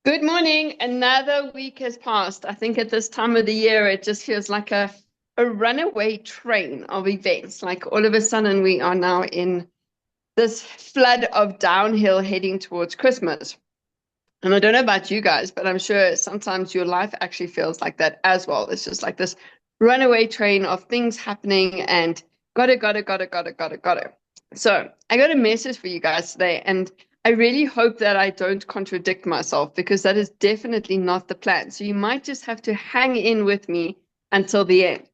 Good morning. Another week has passed. I think at this time of the year, it just feels like a runaway train of events. Like all of a sudden, we are now in this flood of downhill heading towards Christmas. And I don't know about you guys, but I'm sure sometimes your life actually feels like that as well. It's just like this runaway train of things happening and gotta. So I got a message for you guys today, and I really hope that I don't contradict myself because that is definitely not the plan. So you might just have to hang in with me until the end.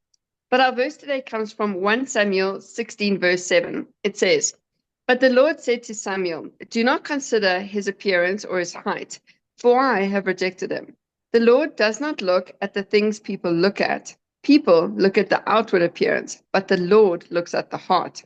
But our verse today comes from 1 Samuel 16, verse 7. It says, But the Lord said to Samuel, Do not consider his appearance or his height, for I have rejected him. The Lord does not look at the things people look at. People look at the outward appearance, but the Lord looks at the heart.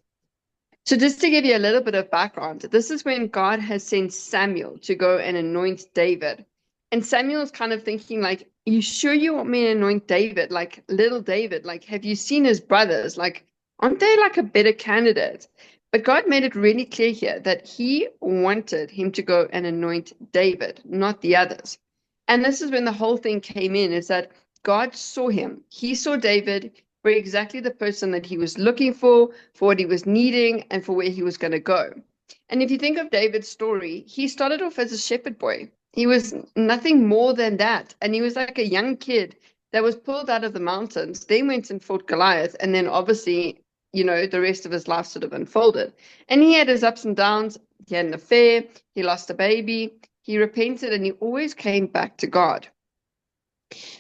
So, just to give you a little bit of background, this is when God has sent Samuel to go and anoint David. And Samuel's kind of thinking, like, you sure you want me to anoint David, like little David? Like, have you seen his brothers? Like, aren't they like a better candidate? But God made it really clear here that he wanted him to go and anoint David, not the others. And this is when the whole thing came in, is that God saw him. He saw David for exactly the person that he was looking for what he was needing, and for where he was going to go. And if you think of David's story, he started off as a shepherd boy. He was nothing more than that. And he was like a young kid that was pulled out of the mountains, then went and fought Goliath, and then obviously, the rest of his life sort of unfolded. And he had his ups and downs. He had an affair, he lost a baby, he repented, and he always came back to God.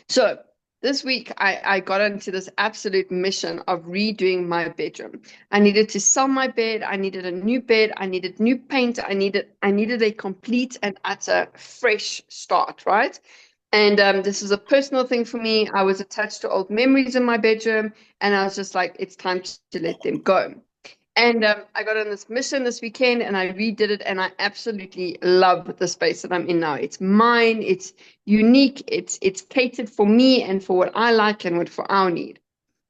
So this week I got into this absolute mission of redoing my bedroom. I needed to sell my bed, I needed a new bed, I needed new paint, I needed a complete and utter fresh start, right? And this is a personal thing for me. I was attached to old memories in my bedroom, and I was just like, it's time to let them go. And I got on this mission this weekend and I redid it, and I absolutely love the space that I'm in now. It's mine, it's unique, it's catered for me and for what I like and what for our need.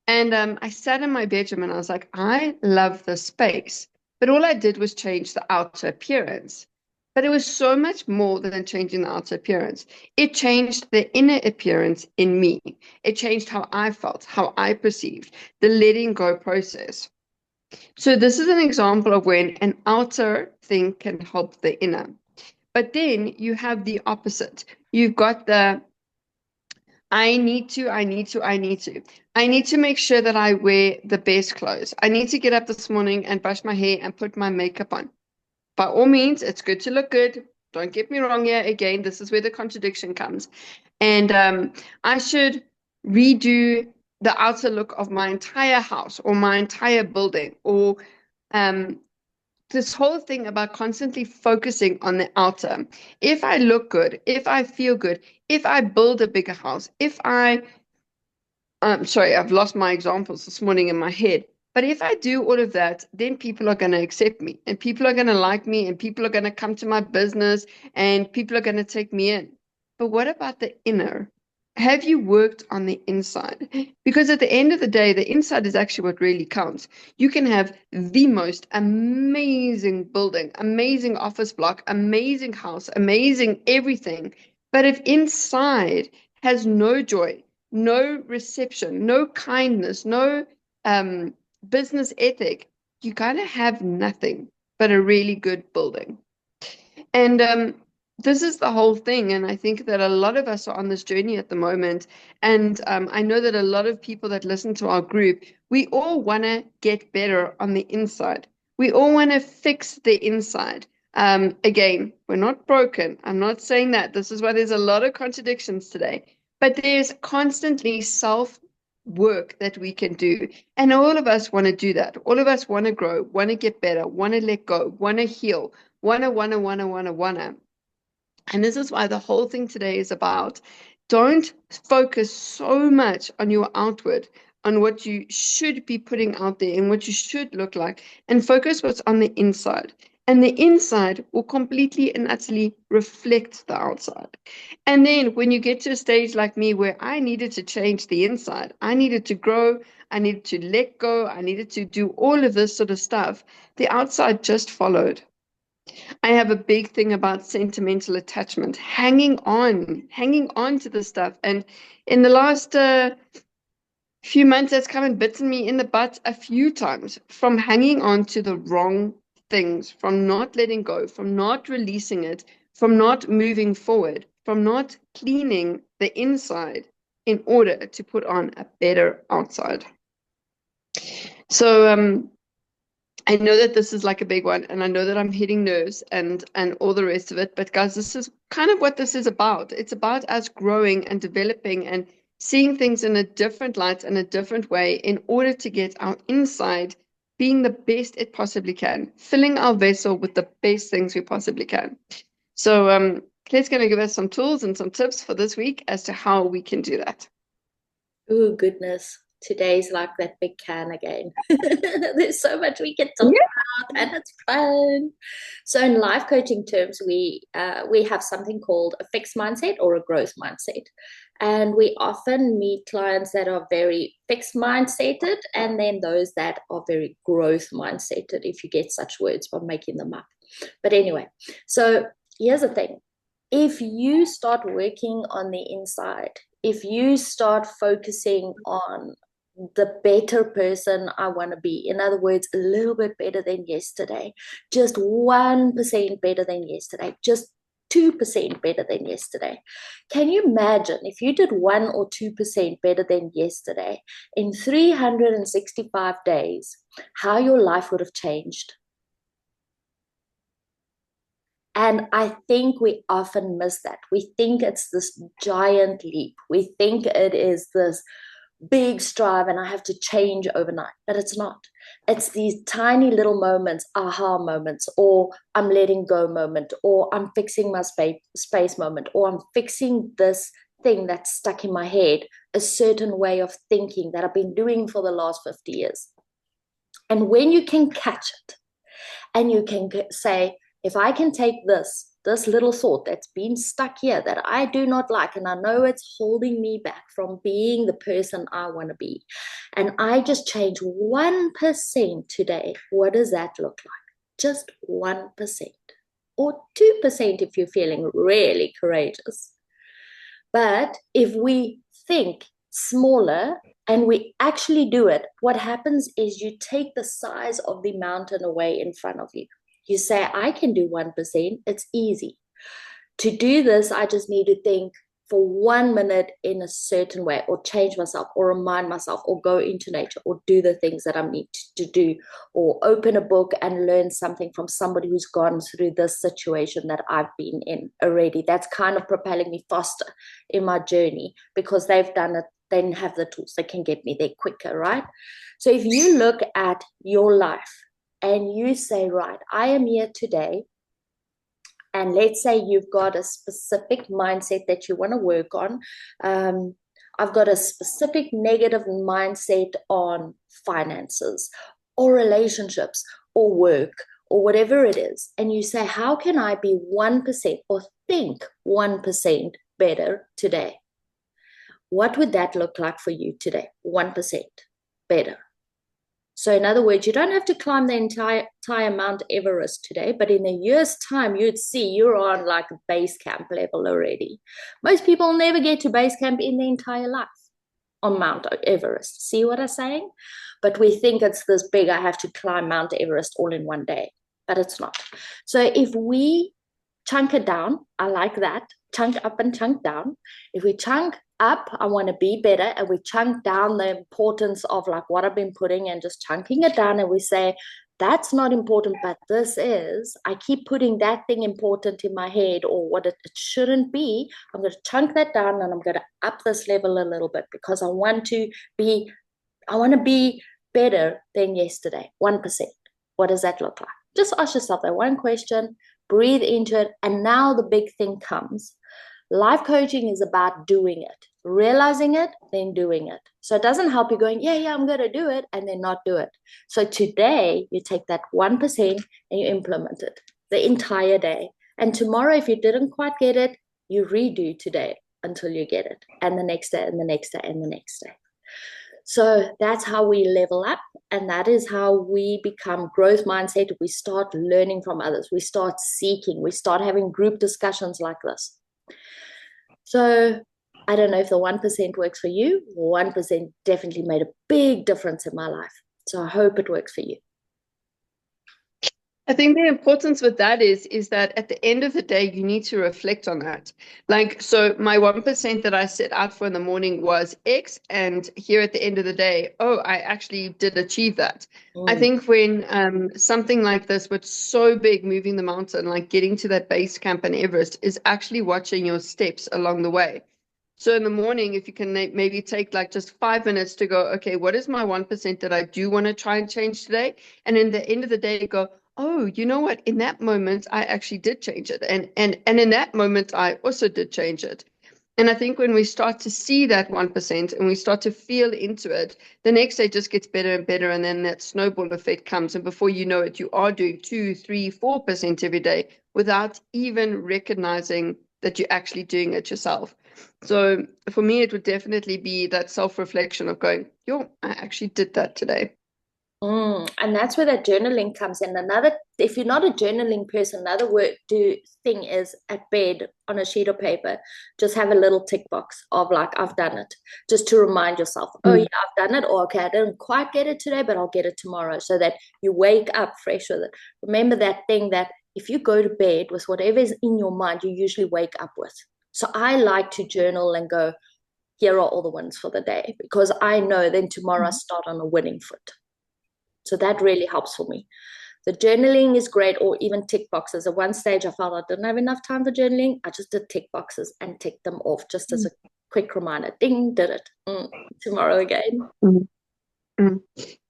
And I sat in my bedroom and I was like, I love this space. But all I did was change the outer appearance. But it was so much more than changing the outer appearance. It changed the inner appearance in me. It changed how I felt, how I perceived, the letting go process. So this is an example of when an outer thing can help the inner. But then you have the opposite. You've got the I need to, I need to, I need to. I need to make sure that I wear the best clothes. I need to get up this morning and brush my hair and put my makeup on. By all means, it's good to look good. Don't get me wrong here. Again, this is where the contradiction comes. And I should redo the outer look of my entire house or my entire building, or um, this whole thing about constantly focusing on the outer. If I look good, if I feel good, if I build a bigger house, if sorry, I've lost my examples this morning in my head. But if I do all of that, then people are going to accept me, and people are going to like me, and people are going to come to my business, and people are going to take me in. But what about the inner? Have you worked on the inside? Because at the end of the day, the inside is actually what really counts. You can have the most amazing building, amazing office block, amazing house, amazing everything. But if inside has no joy, no reception, no kindness, no business ethic, you kind of have nothing but a really good building. And this is the whole thing. And I think that a lot of us are on this journey at the moment. And I know that a lot of people that listen to our group, we all want to get better on the inside. We all want to fix the inside. Again, we're not broken. I'm not saying that. This is why there's a lot of contradictions today. But there's constantly self work that we can do. And all of us want to do that. All of us want to grow, want to get better, want to let go, want to heal, wanna. And this is why the whole thing today is about don't focus so much on your outward, on what you should be putting out there and what you should look like, and focus what's on the inside. And the inside will completely and utterly reflect the outside. And then when you get to a stage like me where I needed to change the inside, I needed to grow, I needed to let go, I needed to do all of this sort of stuff, the outside just followed. I have a big thing about sentimental attachment, hanging on to the stuff. And in the last few months, that's come and bitten me in the butt a few times from hanging on to the wrong things, from not letting go, from not releasing it, from not moving forward, from not cleaning the inside in order to put on a better outside. So I know that this is like a big one, and I know that I'm hitting nerves and all the rest of it, but guys, this is kind of what this is about. It's about us growing and developing and seeing things in a different light and a different way in order to get our inside being the best it possibly can, filling our vessel with the best things we possibly can. So Claire's going to give us some tools and some tips for this week as to how we can do that. Oh, goodness. Today's like that big can again. There's so much we can talk about, and it's fun. So, in life coaching terms, we have something called a fixed mindset or a growth mindset, and we often meet clients that are very fixed mindseted, and then those that are very growth mindseted. If you get such words, by making them up. But anyway, so here's the thing: if you start working on the inside, if you start focusing on the better person I want to be, in other words, a little bit better than yesterday, just 1% better than yesterday, just 2% better than yesterday. Can you imagine if you did 1 or 2% better than yesterday in 365 days, how your life would have changed? And I think we often miss that. We think it's this giant leap. We think it is this big strive and I have to change overnight, but it's not. It's these tiny little moments, aha moments, or I'm letting go moment, or I'm fixing my space moment, or I'm fixing this thing that's stuck in my head, a certain way of thinking that I've been doing for the last 50 years. And when you can catch it and you can say, if I can take this little thought that's been stuck here that I do not like, and I know it's holding me back from being the person I want to be, and I just change 1% today, what does that look like? Just 1%, or 2% if you're feeling really courageous. But if we think smaller and we actually do it, what happens is you take the size of the mountain away in front of you. You say, I can do 1%. It's easy. To do this, I just need to think for 1 minute in a certain way, or change myself, or remind myself, or go into nature, or do the things that I need to do, or open a book and learn something from somebody who's gone through this situation that I've been in already. That's kind of propelling me faster in my journey because they've done it. They have the tools that can get me there quicker, right? So if you look at your life, and you say, right, I am here today, and let's say you've got a specific mindset that you want to work on. I've got a specific negative mindset on finances or relationships or work or whatever it is. And you say, how can I be 1% or think 1% better today? What would that look like for you today? 1% better. So in other words, you don't have to climb the entire Mount Everest today, but in a year's time, you'd see you're on like base camp level already. Most people never get to base camp in their entire life on Mount Everest. See what I'm saying? But we think it's this big, I have to climb Mount Everest all in one day, but it's not. So if we chunk it down, I like that, chunk up and chunk down. If we chunk up, I want to be better, and we chunk down the importance of like what I've been putting and just chunking it down, and we say that's not important, but this is. I keep putting that thing important in my head, or what it shouldn't be. I'm going to chunk that down, and I'm going to up this level a little bit because I want to be better than yesterday. 1%. What does that look like? Just ask yourself that one question, breathe into it, and now the big thing comes. Life coaching is about doing it, realizing it, then doing it. So it doesn't help you going, yeah, I'm going to do it, and then not do it. So today, you take that 1% and you implement it the entire day. And tomorrow, if you didn't quite get it, you redo today until you get it, and the next day, and the next day, and the next day. So that's how we level up. And that is how we become growth mindset. We start learning from others. We start seeking. We start having group discussions like this. So I don't know if the 1% works for you. 1% definitely made a big difference in my life. So I hope it works for you. I think the importance with that is that at the end of the day, you need to reflect on that. Like, so my 1% that I set out for in the morning was X, and here at the end of the day, oh, I actually did achieve that. I think when something like this, what's so big, moving the mountain, like getting to that base camp in Everest, is actually watching your steps along the way. So in the morning, if you can maybe take like just 5 minutes to go, okay, what is my 1% that I do want to try and change today? And in the end of the day, go, oh, you know what? In that moment, I actually did change it. And in that moment, I also did change it. And I think when we start to see that 1% and we start to feel into it, the next day just gets better and better. And then that snowball effect comes. And before you know it, you are doing 2, 3, 4% every day without even recognizing that you're actually doing it yourself. So for me, it would definitely be that self-reflection of going, yo, I actually did that today. And that's where that journaling comes in. Another, if you're not a journaling person, another thing is at bed on a sheet of paper, just have a little tick box of like, I've done it, just to remind yourself, oh yeah, I've done it, or okay, I didn't quite get it today, but I'll get it tomorrow, so that you wake up fresh with it. Remember that thing that if you go to bed with whatever is in your mind, you usually wake up with. So I like to journal and go, here are all the wins for the day, because I know then tomorrow I start on a winning foot. So that really helps for me. The journaling is great, or even tick boxes. At one stage, I felt I didn't have enough time for journaling. I just did tick boxes and ticked them off just as a quick reminder. Ding, did it. Tomorrow again.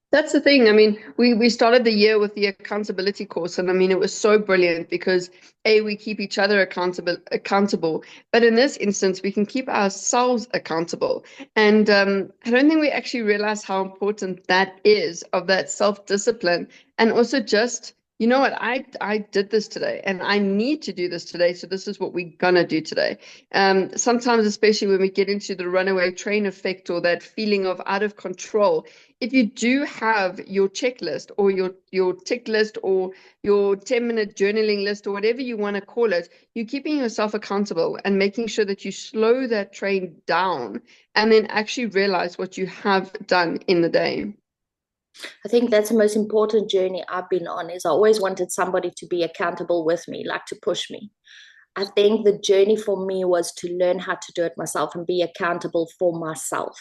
That's the thing. I mean, we started the year with the accountability course, and I mean, it was so brilliant because we keep each other accountable, but in this instance, we can keep ourselves accountable. And I don't think we actually realize how important that is, of that self-discipline, and also just, you know what, I did this today, and I need to do this today, so this is what we're gonna do today. Sometimes, especially when we get into the runaway train effect or that feeling of out of control, if you do have your checklist or your tick list or your 10-minute journaling list or whatever you want to call it, you're keeping yourself accountable and making sure that you slow that train down and then actually realize what you have done in the day. I think that's the most important journey I've been on. Is I always wanted somebody to be accountable with me, like to push me. I think the journey for me was to learn how to do it myself and be accountable for myself.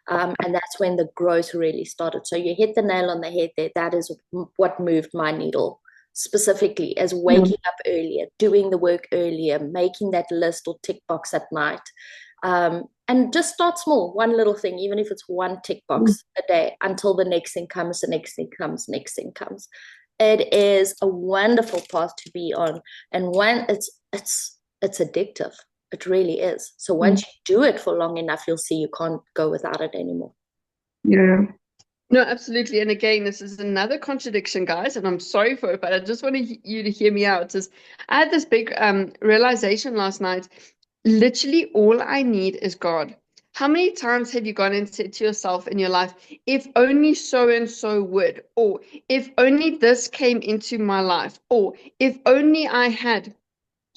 And that's when the growth really started. So you hit the nail on the head there. That is what moved my needle specifically, as waking up earlier, doing the work earlier, making that list or tick box at night. And just start small, one little thing, even if it's one tick box a day, until the next thing comes, the next thing comes, next thing comes. It is a wonderful path to be on. And when it's addictive. It really is. So once you do it for long enough, you'll see you can't go without it anymore. Yeah. No, absolutely. And again, this is another contradiction, guys, and I'm sorry for it, but I just wanted you to hear me out. Is I had this big realization last night. Literally, all I need is God. How many times have you gone and said to yourself in your life, if only so and so would, or if only this came into my life, or if only I had.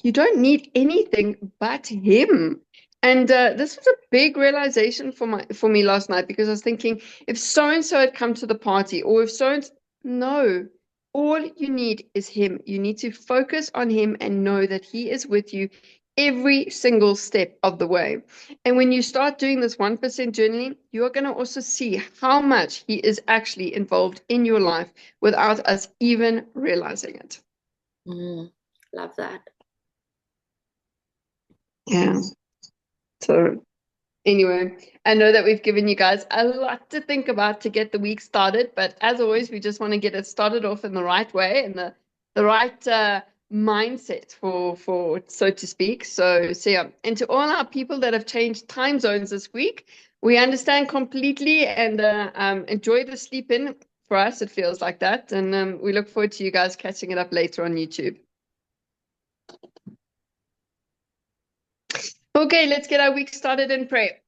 You don't need anything but him. And this was a big realization for me last night, because I was thinking, if so and so had come to the party, or if so and so, no, all you need is him. You need to focus on him and know that he is with you every single step of the way. And when you start doing this 1% journaling, you are going to also see how much he is actually involved in your life without us even realizing it. Love that. Yeah. So anyway, I know that we've given you guys a lot to think about to get the week started, but as always, we just want to get it started off in the right way and the right mindset for so to speak. So yeah, and to all our people that have changed time zones this week, we understand completely, and enjoy the sleep in. For us, it feels like that, and we look forward to you guys catching it up later on YouTube. Okay, let's get our week started in prayer.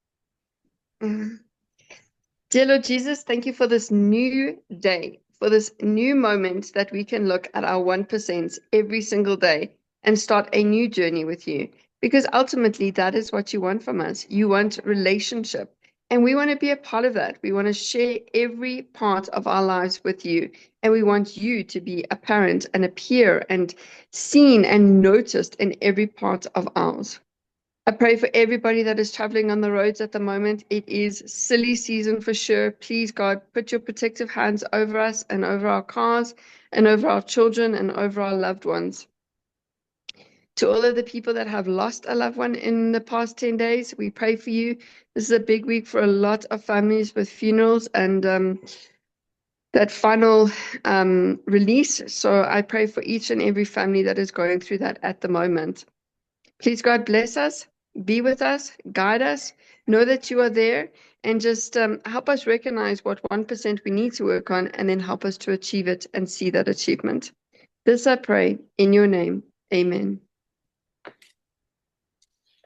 Dear Lord Jesus, thank you for this new day, for this new moment that we can look at our 1% every single day and start a new journey with you. Because ultimately, that is what you want from us. You want relationship. And we want to be a part of that. We want to share every part of our lives with you. And we want you to be apparent and appear and seen and noticed in every part of ours. I pray for everybody that is traveling on the roads at the moment. It is silly season for sure. Please, God, put your protective hands over us and over our cars and over our children and over our loved ones. To all of the people that have lost a loved one in the past 10 days, we pray for you. This is a big week for a lot of families with funerals and that final release. So I pray for each and every family that is going through that at the moment. Please, God, bless us, be with us, guide us, know that you are there, and just help us recognize what 1% we need to work on, and then help us to achieve it and see that achievement. This I pray in your name. Amen.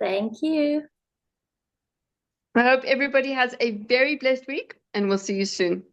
Thank you. I hope everybody has a very blessed week, and we'll see you soon.